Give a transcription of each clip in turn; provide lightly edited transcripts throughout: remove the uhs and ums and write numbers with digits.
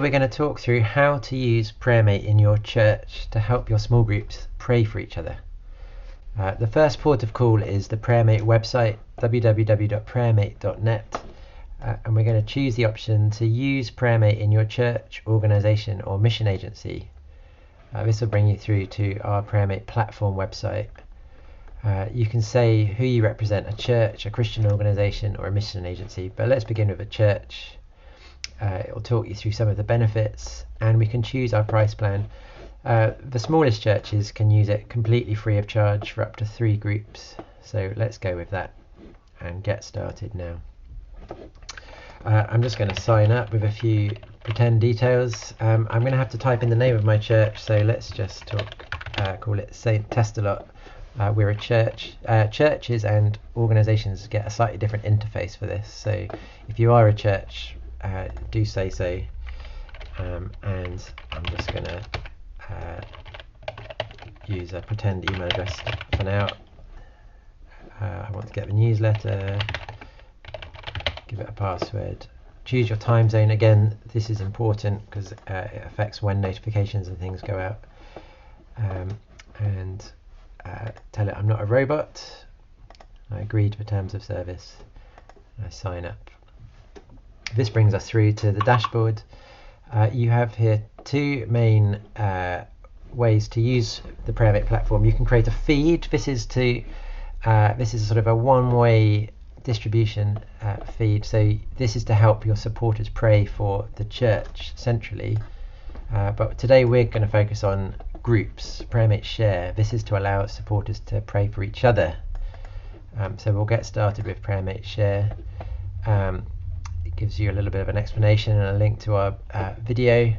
We're going to talk through how to use PrayerMate in your church to help your small groups pray for each other. The first port of call is the PrayerMate website, www.prayermate.net, and we're going to choose the option to use PrayerMate in your church, organisation or mission agency. This will bring you through to our PrayerMate platform website. You can say who you represent, a church, a Christian organisation or a mission agency, but let's begin with a church. It will talk you through some of the benefits, and we can choose our price plan. The smallest churches can use it completely free of charge for up to 3 groups, so let's go with that and get started now. I'm just going to sign up with a few pretend details. I'm going to have to type in the name of my church, so let's just call it St. Testalot. We're a church. Churches and organisations get a slightly different interface for this, so if you are a church, do say so, and I'm just going to use a pretend email address for now. I want to get the newsletter, give it a password, choose your time zone. Again, this is important because it affects when notifications and things go out, and tell it I'm not a robot. I agree to the terms of service. I sign up. This brings us through to the dashboard. You have here 2 main ways to use the PrayerMate platform. You can create a feed. This is sort of a one-way distribution feed. So this is to help your supporters pray for the church centrally. But today we're going to focus on groups. PrayerMate Share. This is to allow supporters to pray for each other. So we'll get started with PrayerMate Share. It gives you a little bit of an explanation and a link to our video,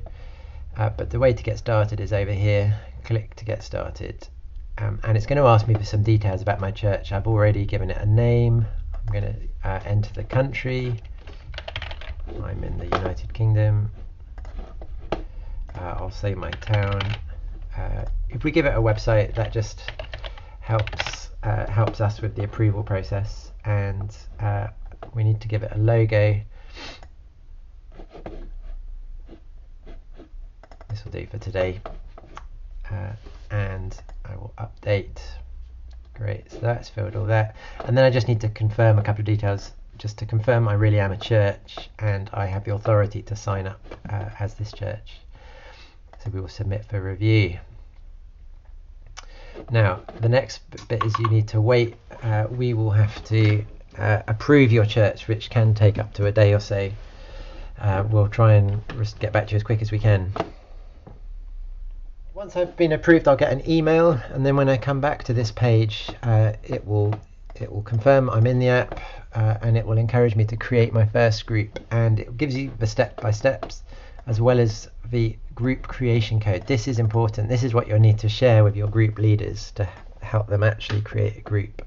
but the way to get started is over here. Click to get started, and it's going to ask me for some details about my church. I've already given it a name. I'm going to enter the country. I'm in the United Kingdom. I'll say my town. If we give it a website, that just helps us with the approval process, and we need to give it a logo. This will do for today, and I will update. Great, so that's filled all that, and then I just need to confirm a couple of details, just to confirm I really am a church and I have the authority to sign up as this church. So we will submit for review. Now the next bit is you need to wait. We will have to approve your church, which can take up to a day or so. We'll try and get back to you as quick as we can. Once I've been approved, I'll get an email, and then when I come back to this page, it will confirm I'm in the app, and it will encourage me to create my first group, and it gives you the step-by-steps as well as the group creation code. This is important. This is what you'll need to share with your group leaders to help them actually create a group.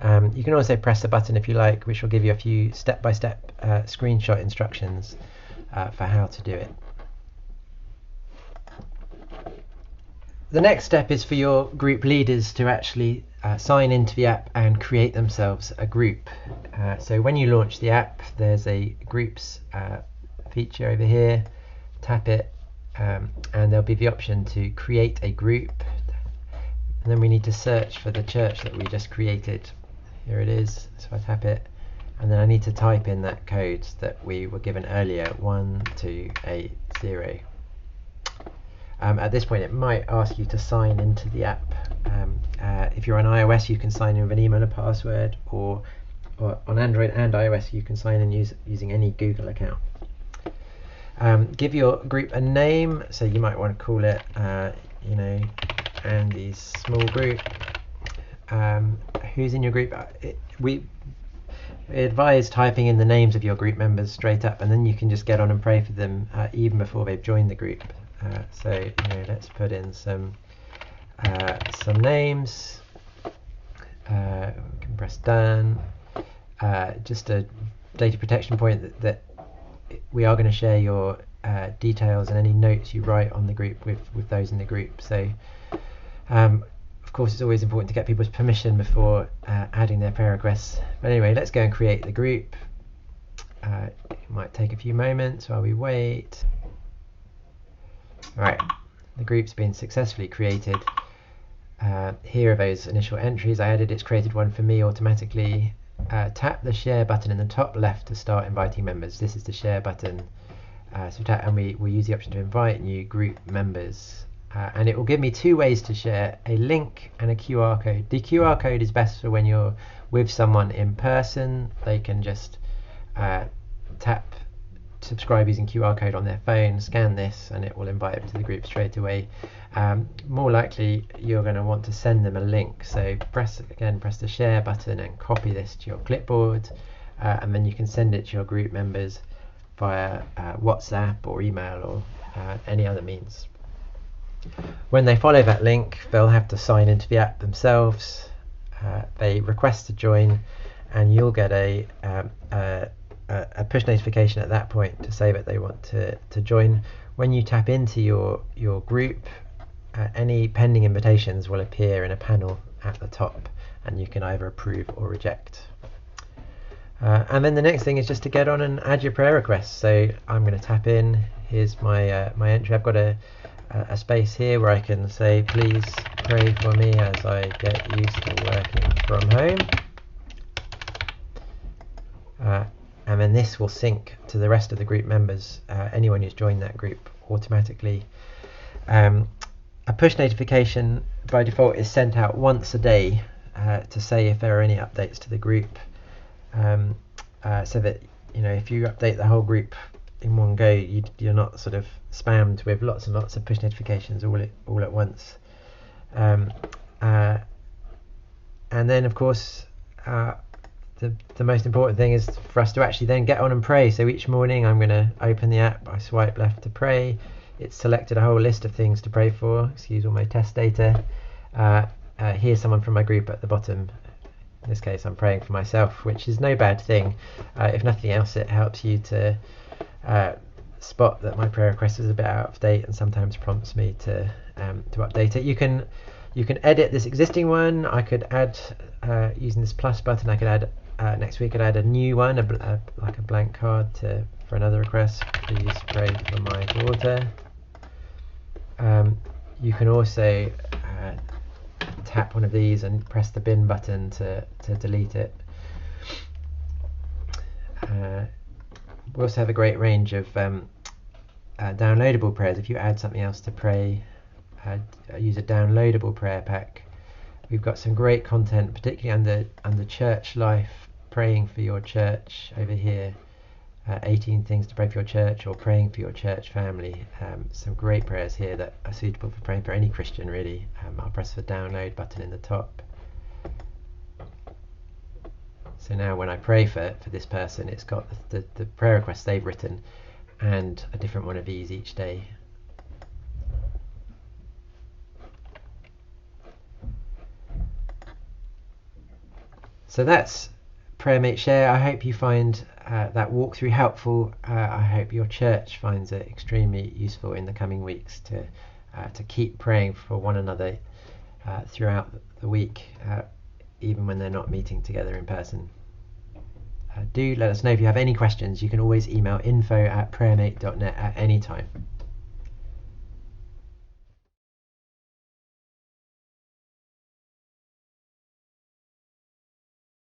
You can also press the button if you like, which will give you a few step-by-step screenshot instructions for how to do it. The next step is for your group leaders to actually sign into the app and create themselves a group. So when you launch the app, there's a groups feature over here. Tap it, and there'll be the option to create a group. And then we need to search for the church that we just created. Here it is. So I tap it, and then I need to type in that code that we were given earlier, 1280. At this point, it might ask you to sign into the app. If you're on iOS, you can sign in with an email and password, or on Android and iOS, you can sign in using any Google account. Give your group a name, so you might want to call it, Andy's small group. Who's in your group? We advise typing in the names of your group members straight up, and then you can just get on and pray for them even before they've joined the group. So let's put in some names. We can press done. Just a data protection point that we are going to share your details and any notes you write on the group with those in the group. So of course it's always important to get people's permission before adding their prayer requests. But anyway, let's go and create the group. It might take a few moments while we wait. Right, the group's been successfully created. Here are those initial entries I added. It's created one for me automatically. Tap the share button in the top left to start inviting members. This is the share button. So tap, and we use the option to invite new group members. And it will give me two ways to share, a link and a QR code. The QR code is best for when you're with someone in person. They can just tap subscribe using QR code on their phone, scan this, and it will invite them to the group straight away. More likely you're going to want to send them a link, so press the share button and copy this to your clipboard, and then you can send it to your group members via WhatsApp or email or any other means. When they follow that link, they'll have to sign into the app themselves. They request to join, and you'll get a push notification at that point to say that they want to join. When you tap into your group, any pending invitations will appear in a panel at the top, and you can either approve or reject. And then the next thing is just to get on and add your prayer requests. So I'm going to tap in. Here's my my entry. I've got a space here where I can say, please pray for me as I get used to working from home. And then this will sync to the rest of the group members, anyone who's joined that group automatically. A push notification by default is sent out once a day to say if there are any updates to the group, so that if you update the whole group in one go, you're not sort of spammed with lots and lots of push notifications all at once. And then of course the most important thing is for us to actually then get on and pray. So each morning I'm going to open the app, I swipe left to pray. It's selected a whole list of things to pray for. Excuse all my test data. Here's someone from my group at the bottom. In this case I'm praying for myself, which is no bad thing. If nothing else, it helps you to spot that my prayer request is a bit out of date, and sometimes prompts me to update it. You can edit this existing one. I could add using this plus button. I could add next week. I'd add a new one, like a blank card for another request. Please pray for my daughter. You can also tap one of these and press the bin button to delete it. We also have a great range of downloadable prayers. If you add something else to pray, use a downloadable prayer pack. We've got some great content, particularly under church life, praying for your church over here. 18 things to pray for your church, or praying for your church family. Some great prayers here that are suitable for praying for any Christian, really. I'll press the download button in the top. So now when I pray for this person, it's got the prayer requests they've written and a different one of these each day. So that's PrayerMate Share. I hope you find that walkthrough helpful. I hope your church finds it extremely useful in the coming weeks to keep praying for one another throughout the week, even when they're not meeting together in person. Do let us know if you have any questions. You can always email info@prayermate.net at any time.